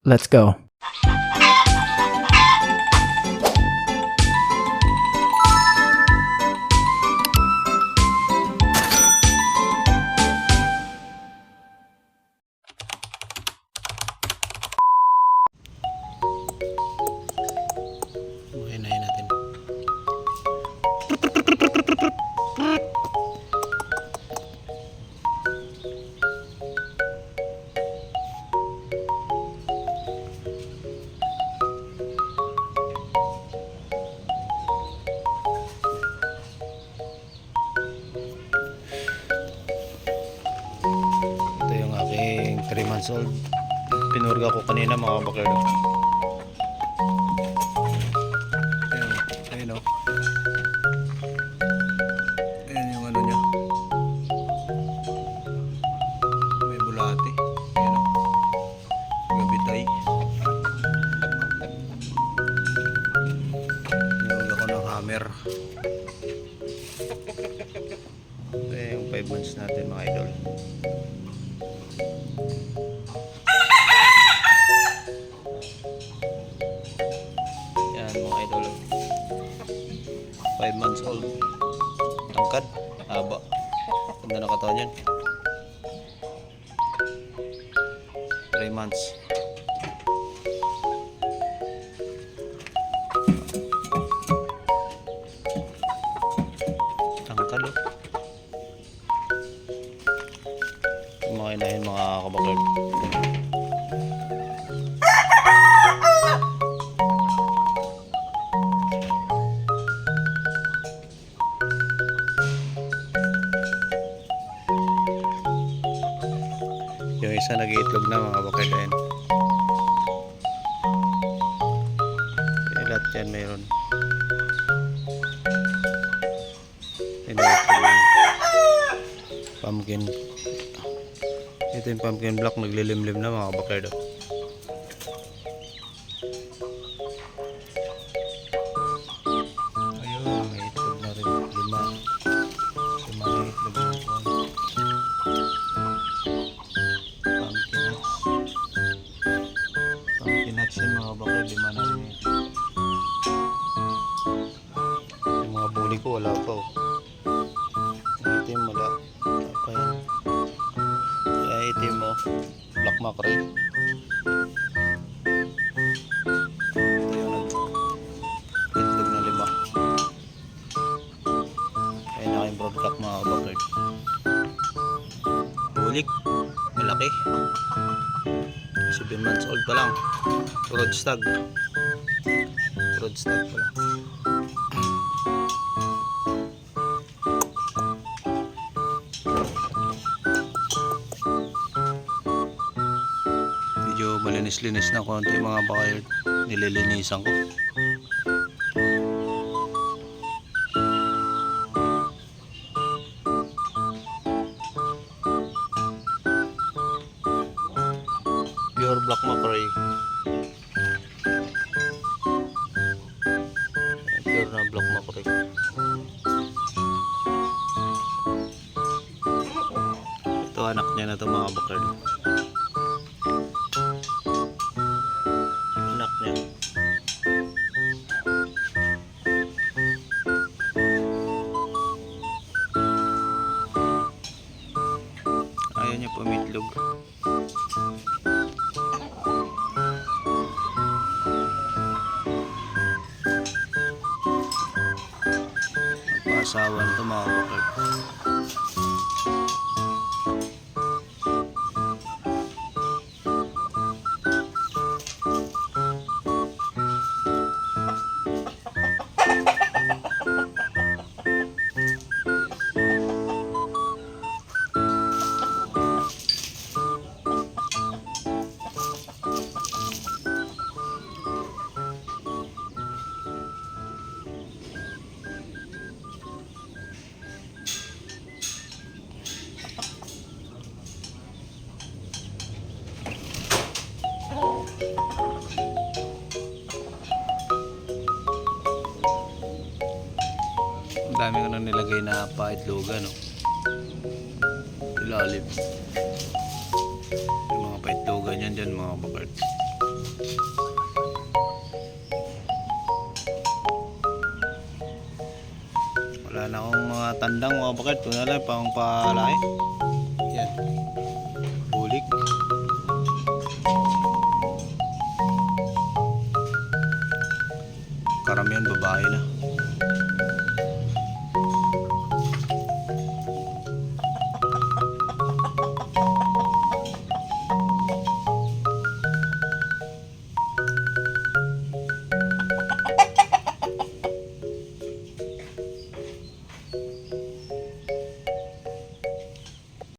Let's go. Hinahin natin. Ito yung aking 3 months old. Pinurga ko kanina mga kabakerdo. Ayun o. Ayan yung ano niya. May bulate. Ayan o. Gabitay. Nilagyan ko ng hammer. Ito yung 5 months natin mga idol. Yan mga idol. 5 months old. Tangkad. Haba. Ganda na katawan yan. 3 months. Tangkad oh. Mga inahin mga kabakard. Yung isa nag-iitlog na mga kabakard. Ayan. Lahat yan mayroon. Iniitlog yan. Pumpkin. Ito yung pumpkin block, naglilimlim na mga kabakard. Ayun, may itlog na rin. 5 na itlog na ito. Pumpkin nuts yan mga kabakard. 5 na rin ito. Yung mga buli ko wala pa oh. Itim wala. Pa yan. Kaya itim mo. Black mackerel. Ito yung itlog na 5. Ayun na kayong broadcock mga kabakard. Bulik. Malaki. 7 months old pa lang. Broad stag. Broad stag pa lang. Medyo malinis-linis na konti mga bakayard. Nililinisan ko. Pure black mackerel. Pure na black mackerel. Ito anak niya na ito mga bakayard. Anak niya. Ayaw niya pumitlog. Nagpaasawan ito mga bakayard. Ang dami ko nang nilagay na paitlogan no? Ilalim yung mga paitlogan yan dyan mga bakard. Tandang mga bakit. Ito na lang pang palaki. Yan. Bulik. Karamihan babae na.